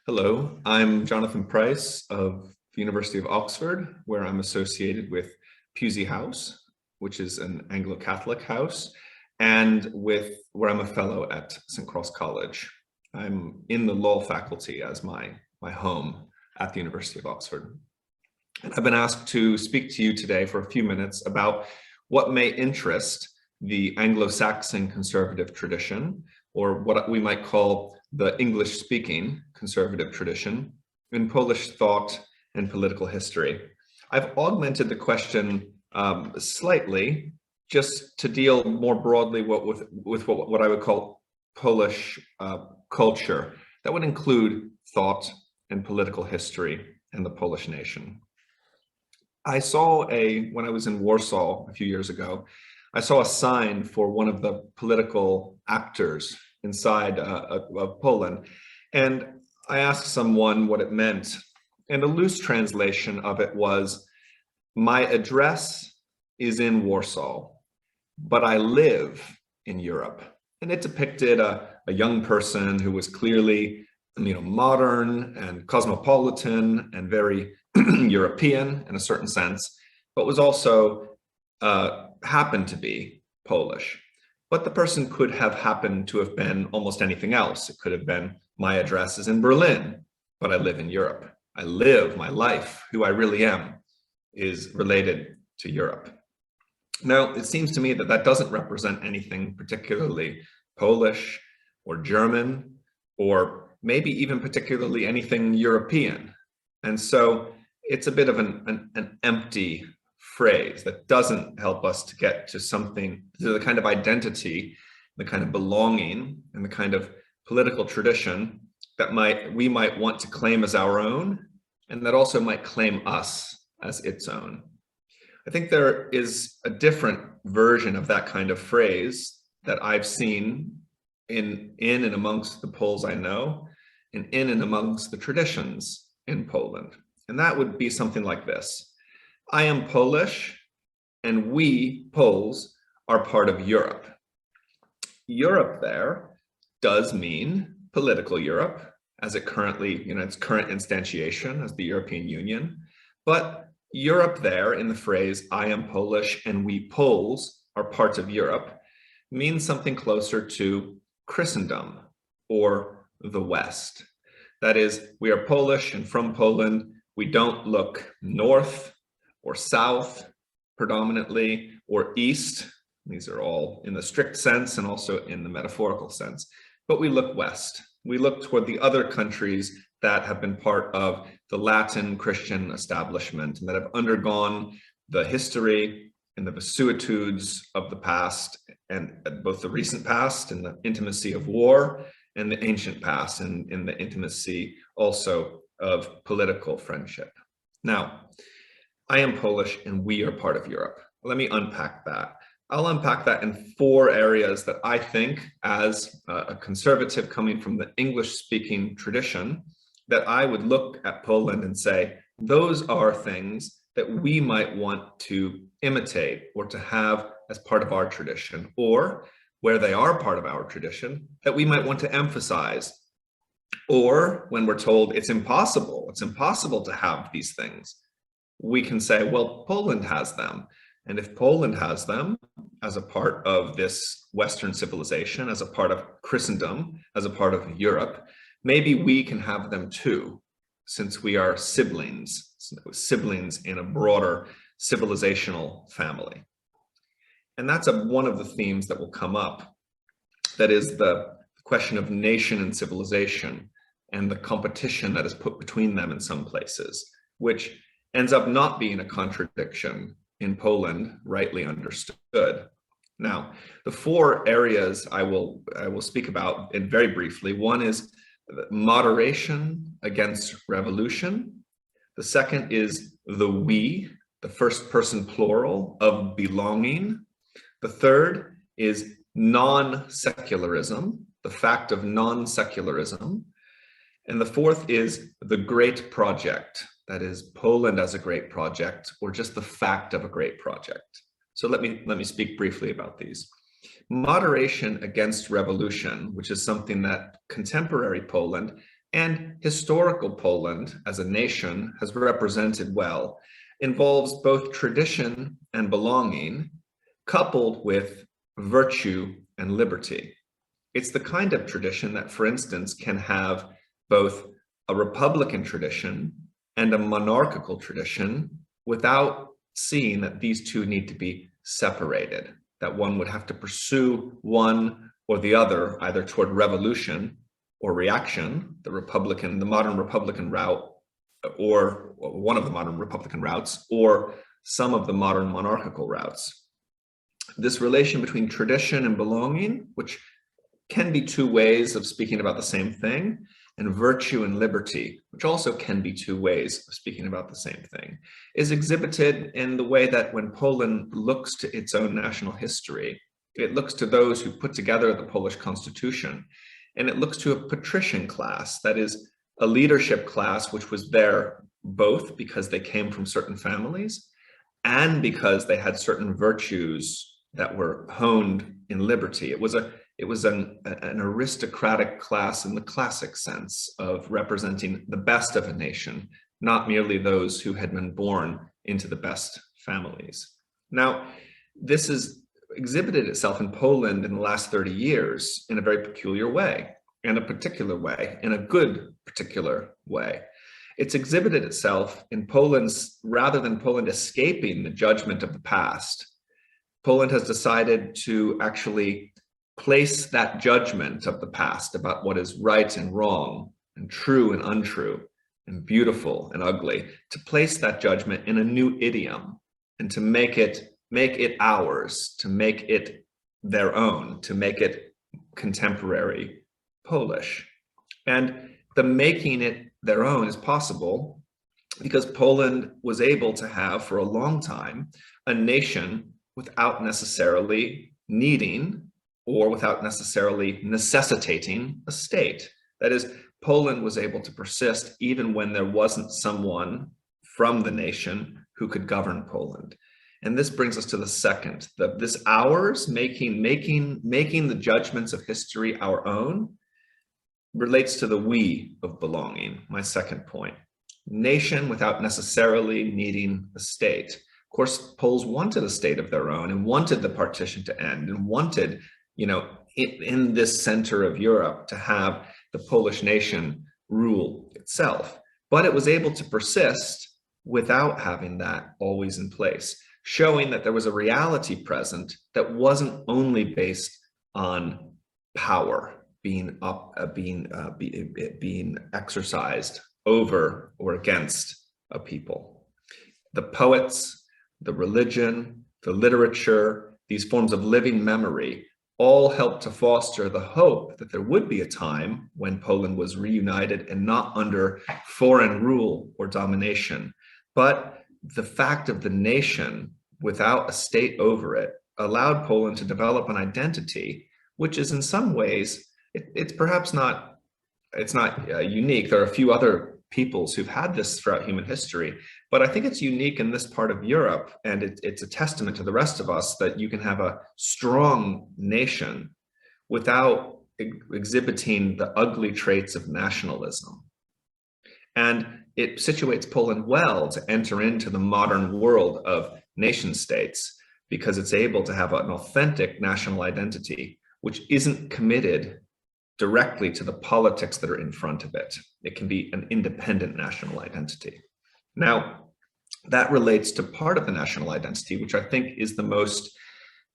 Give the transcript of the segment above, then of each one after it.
Hello, I'm Jonathan Price of the University of Oxford, where I'm associated with Pusey House, which is an Anglo-Catholic house, and where I'm a fellow at St. Cross College. I'm in the law faculty as my home at the University of Oxford. And I've been asked to speak to you today for a few minutes about what may interest the Anglo-Saxon conservative tradition, or what we might call the English-speaking conservative tradition, in Polish thought and political history. I've augmented the question slightly just to deal more broadly with what I would call Polish culture. That would include thought and political history and the Polish nation. When I was in Warsaw a few years ago, I saw a sign for one of the political actors inside of Poland. And I asked someone what it meant. And a loose translation of it was, my address is in Warsaw, but I live in Europe. And it depicted a young person who was clearly, modern and cosmopolitan and very European in a certain sense, but was also happened to be Polish. But the person could have happened to have been almost anything else. It could have been, my address is in Berlin, but I live in Europe. I live my life, who I really am, is related to Europe. Now, it seems to me that that doesn't represent anything particularly Polish or German, or maybe even particularly anything European. And so it's a bit of an empty phrase that doesn't help us to get to something, to the kind of identity, the kind of belonging, and the kind of political tradition that we might want to claim as our own, and that also might claim us as its own. I think there is a different version of that kind of phrase that I've seen in and amongst the Poles I know, and in and amongst the traditions in Poland. And that would be something like this. I am Polish, and we, Poles, are part of Europe. Europe there does mean political Europe, as it currently, its current instantiation as the European Union. But Europe there, in the phrase, I am Polish, and we Poles are parts of Europe, means something closer to Christendom, or the West. That is, we are Polish and from Poland. We don't look north or south predominantly, or east. These are all in the strict sense and also in the metaphorical sense. But we look west. We look toward the other countries that have been part of the Latin Christian establishment and that have undergone the history and the vicissitudes of the past, and both the recent past and the intimacy of war, and the ancient past and in the intimacy also of political friendship. Now, I am Polish and we are part of Europe. Let me unpack that. I'll unpack that in 4 areas that I think, as a conservative coming from the English-speaking tradition, that I would look at Poland and say, those are things that we might want to imitate or to have as part of our tradition, or where they are part of our tradition, that we might want to emphasize. Or when we're told it's impossible to have these things, we can say, well, Poland has them. And if Poland has them as a part of this Western civilization, as a part of Christendom, as a part of Europe, maybe we can have them too, since we are siblings in a broader civilizational family. And that's one of the themes that will come up. That is the question of nation and civilization and the competition that is put between them in some places, which ends up not being a contradiction in Poland, rightly understood. Now, the 4 areas I will speak about in very briefly. One is moderation against revolution. The second is the we, the first person plural of belonging. The third is non-secularism, the fact of non-secularism. And the fourth is the great project, that is Poland as a great project, or just the fact of a great project. So let me speak briefly about these. Moderation against revolution, which is something that contemporary Poland And historical Poland as a nation has represented well, involves both tradition and belonging, coupled with virtue and liberty. It's the kind of tradition that, for instance, can have both a republican tradition and a monarchical tradition without seeing that these two need to be separated, that one would have to pursue one or the other, either toward revolution or reaction, the modern republican route, or one of the modern republican routes, or some of the modern monarchical routes. This relation between tradition and belonging, which can be two ways of speaking about the same thing, and virtue and liberty, which also can be two ways of speaking about the same thing, is exhibited in the way that when Poland looks to its own national history, it looks to those who put together the Polish constitution, and it looks to a patrician class, that is, a leadership class which was there both because they came from certain families and because they had certain virtues that were honed in liberty. It was an aristocratic class in the classic sense of representing the best of a nation, not merely those who had been born into the best families. Now, this has exhibited itself in Poland in the last 30 years in a very peculiar way, in a particular way, in a good particular way. It's exhibited itself in Poland's, rather than Poland escaping the judgment of the past, Poland has decided to actually place that judgment of the past about what is right and wrong and true and untrue and beautiful and ugly, to place that judgment in a new idiom and to make it ours, to make it their own, to make it contemporary Polish. And the making it their own is possible because Poland was able to have for a long time a nation without necessarily needing or without necessarily necessitating a state. That is, Poland was able to persist even when there wasn't someone from the nation who could govern Poland. And this brings us to the second, this ours, making the judgments of history our own, relates to the we of belonging, my second point. Nation without necessarily needing a state. Of course, Poles wanted a state of their own and wanted the partition to end and wanted, in this center of Europe to have the Polish nation rule itself. But it was able to persist without having that always in place, showing that there was a reality present that wasn't only based on power being exercised over or against a people. The poets, the religion, the literature, these forms of living memory all helped to foster the hope that there would be a time when Poland was reunited and not under foreign rule or domination. But the fact of the nation without a state over it allowed Poland to develop an identity, which is in some ways, it's perhaps not, it's not unique. There are a few other peoples who've had this throughout human history, but I think it's unique in this part of Europe, and it's a testament to the rest of us that you can have a strong nation without exhibiting the ugly traits of nationalism. And it situates Poland well to enter into the modern world of nation states because it's able to have an authentic national identity, which isn't committed directly to the politics that are in front of it. It can be an independent national identity. Now, that relates to part of the national identity, which I think is the most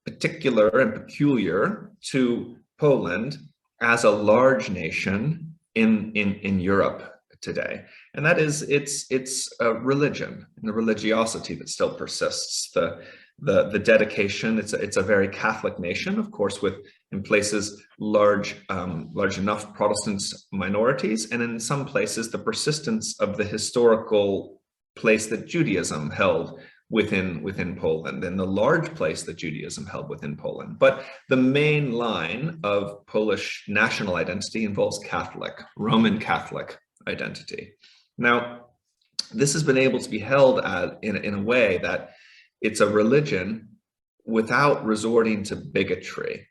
particular and peculiar to Poland as a large nation in Europe today. And that is its religion and the religiosity that still persists, the dedication. It's a very Catholic nation, of course, with in places large enough Protestant minorities, and in some places the persistence of the historical place that Judaism held within Poland, and the large place that Judaism held within Poland. But the main line of Polish national identity involves Roman Catholic identity. Now, this has been able to be held in a way that it's a religion without resorting to bigotry.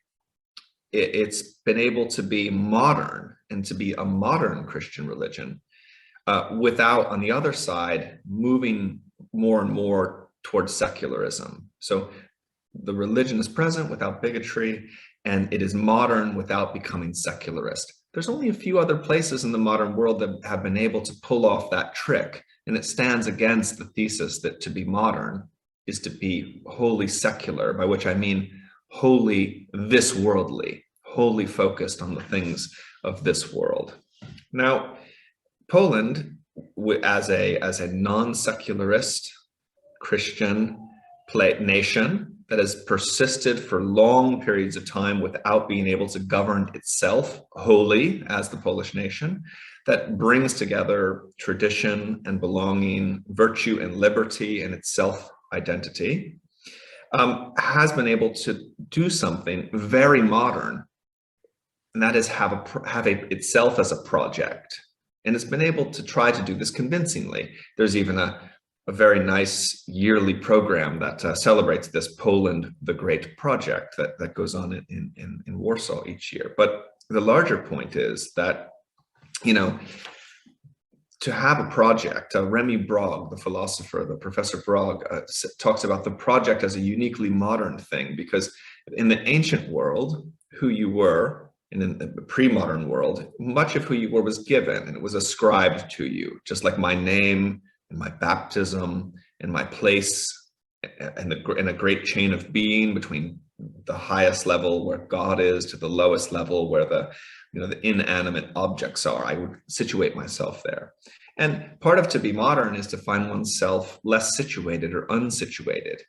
it's been able to be modern and to be a modern Christian religion without, on the other side, moving more and more towards secularism. So the religion is present without bigotry, and it is modern without becoming secularist. There's only a few other places in the modern world that have been able to pull off that trick, and it stands against the thesis that to be modern is to be wholly secular, by which I mean wholly this worldly, wholly focused on the things of this world. Now, Poland, as a non-secularist Christian nation that has persisted for long periods of time without being able to govern itself wholly as the Polish nation, that brings together tradition and belonging, virtue and liberty and its self-identity, has been able to do something very modern, and that is have itself as a project. And it's been able to try to do this convincingly. There's even a very nice yearly program that celebrates this Poland the Great project that goes on in Warsaw each year. But the larger point is that, you know, to have a project, Remy Brog, the philosopher, the Professor Brog, talks about the project as a uniquely modern thing, because in the ancient world, who you were, in the pre-modern world, much of who you were was given and it was ascribed to you, just like my name and my baptism and my place and a great chain of being between the highest level where God is to the lowest level where the inanimate objects are. I would situate myself there. And part of to be modern is to find oneself less situated or unsituated.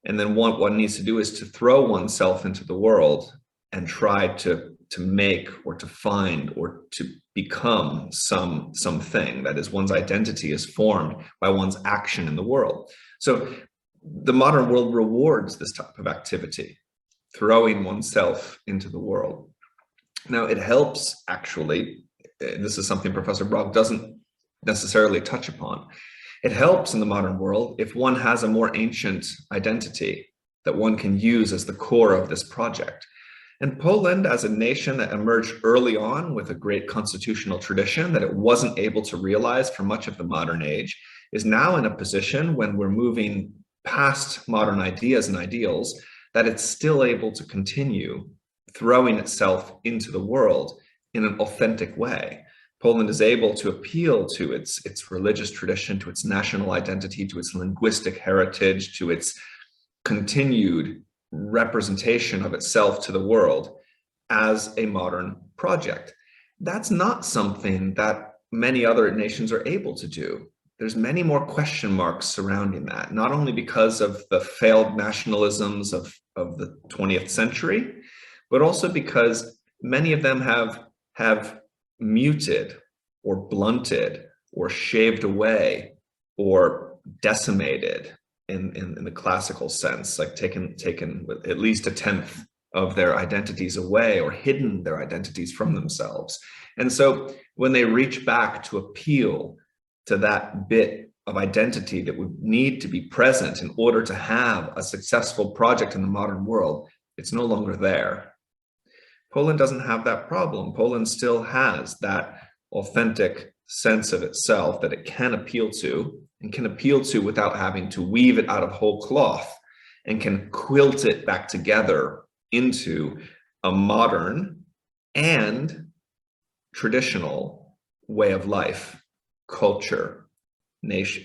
And then what one needs to do is to throw oneself into the world and try to make or to find or to become something. That is, one's identity is formed by one's action in the world. So the modern world rewards this type of activity, throwing oneself into the world. Now, it helps, actually, and this is something Professor Brog doesn't necessarily touch upon, it helps in the modern world if one has a more ancient identity that one can use as the core of this project. And Poland, as a nation that emerged early on with a great constitutional tradition that it wasn't able to realize for much of the modern age, is now in a position when we're moving past modern ideas and ideals, that it's still able to continue throwing itself into the world in an authentic way. Poland is able to appeal to its religious tradition, to its national identity, to its linguistic heritage, to its continued representation of itself to the world as a modern project. That's not something that many other nations are able to do. There's many more question marks surrounding that, not only because of the failed nationalisms of the 20th century, but also because many of them have muted or blunted or shaved away or decimated in the classical sense, like taken at least a tenth of their identities away or hidden their identities from themselves. And so when they reach back to appeal to that bit of identity that would need to be present in order to have a successful project in the modern world, it's no longer there. Poland doesn't have that problem. Poland still has that authentic sense of itself that it can appeal to, and can appeal to without having to weave it out of whole cloth, and can quilt it back together into a modern and traditional way of life, culture, nation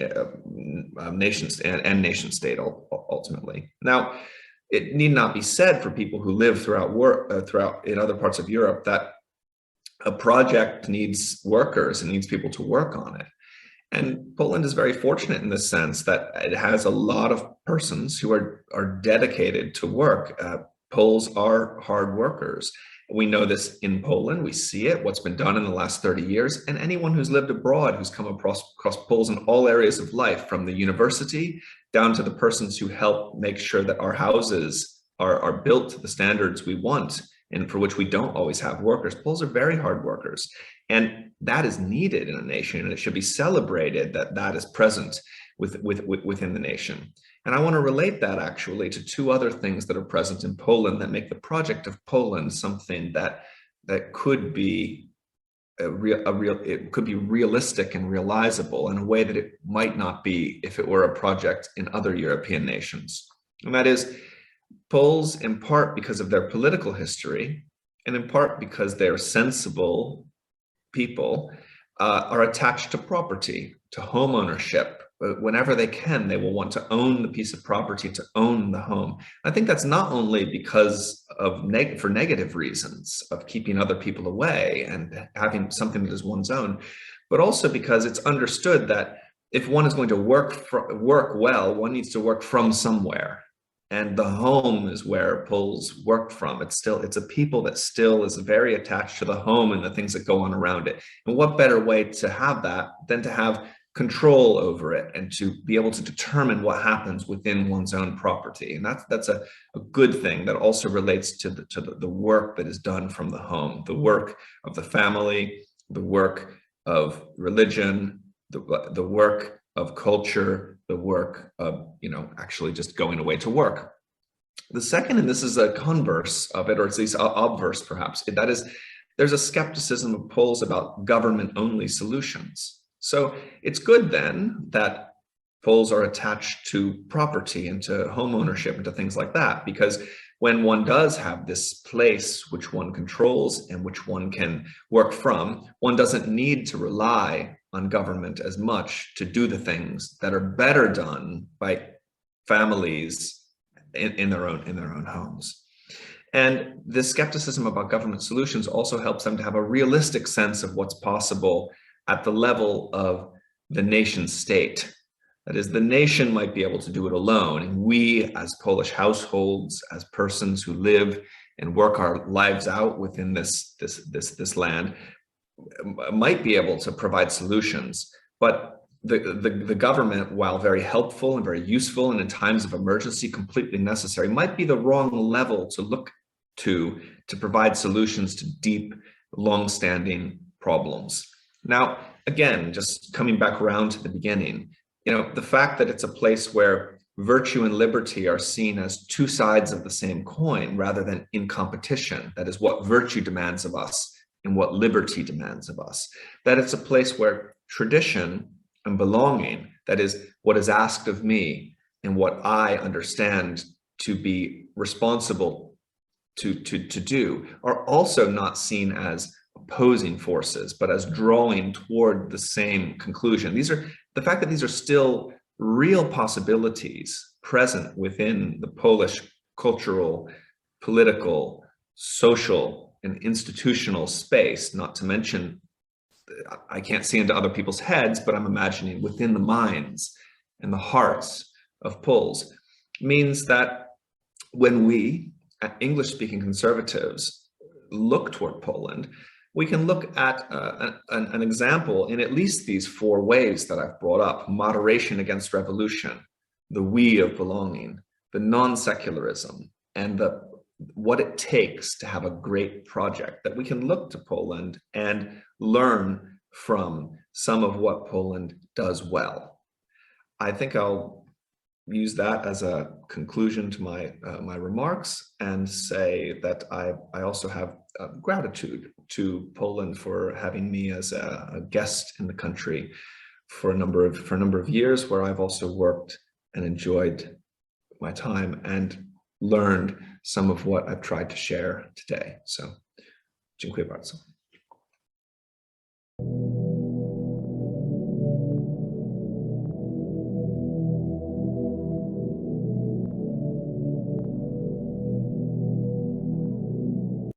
state ultimately. Now, it need not be said for people who live throughout in other parts of Europe that a project needs workers and needs people to work on it. And Poland is very fortunate in the sense that it has a lot of persons who are dedicated to work. Poles are hard workers. We know this in Poland. We see it, what's been done in the last 30 years. And anyone who's lived abroad, who's come across Poles in all areas of life, from the university down to the persons who help make sure that our houses are built to the standards we want and for which we don't always have workers. Poles are very hard workers. And that is needed in a nation, and it should be celebrated that that is present within the nation. And I want to relate that actually to two other things that are present in Poland that make the project of Poland something that could be it could be realistic and realizable in a way that it might not be if it were a project in other European nations. And that is, Poles, in part because of their political history, and in part because they're sensible people, are attached to property, to home ownership. Whenever they can, they will want to own the piece of property, to own the home. I think that's not only because of for negative reasons of keeping other people away and having something that is one's own, but also because it's understood that if one is going to work well, one needs to work from somewhere. And the home is where Poles work from. It's a people that still is very attached to the home and the things that go on around it. And what better way to have that than to have control over it and to be able to determine what happens within one's own property. And that's a good thing that also relates to the work that is done from the home, the work of the family, the work of religion, the work of culture, the work of, actually just going away to work. The second, and this is a converse of it, or at least obverse perhaps, that is, there's a skepticism of Poles about government-only solutions. So it's good then that Poles are attached to property and to home ownership and to things like that, because when one does have this place which one controls and which one can work from, one doesn't need to rely on government as much to do the things that are better done by families in their own homes. And the skepticism about government solutions also helps them to have a realistic sense of what's possible at the level of the nation state. That is, the nation might be able to do it alone, and we as Polish households, as persons who live and work our lives out within this land, might be able to provide solutions. But the government, while very helpful and very useful and in times of emergency completely necessary, might be the wrong level to look to provide solutions to deep, long-standing problems. Now, again, just coming back around to the beginning, the fact that it's a place where virtue and liberty are seen as two sides of the same coin rather than in competition, that is what virtue demands of us and what liberty demands of us, that it's a place where tradition and belonging, that is what is asked of me and what I understand to be responsible to do, are also not seen as opposing forces, but as drawing toward the same conclusion. The fact that these are still real possibilities present within the Polish cultural, political, social, and institutional space, not to mention, I can't see into other people's heads, but I'm imagining within the minds and the hearts of Poles, means that when we, English-speaking conservatives, look toward Poland, we can look at an example in at least these four ways that I've brought up: moderation against revolution, the we of belonging, the non-secularism, and what it takes to have a great project, that we can look to Poland and learn from some of what Poland does well. I think I'll use that as a conclusion to my remarks and say that I also have gratitude to Poland for having me as a guest in the country for a number of years, where I've also worked and enjoyed my time and learned some of what I've tried to share today. So, dziękuję bardzo.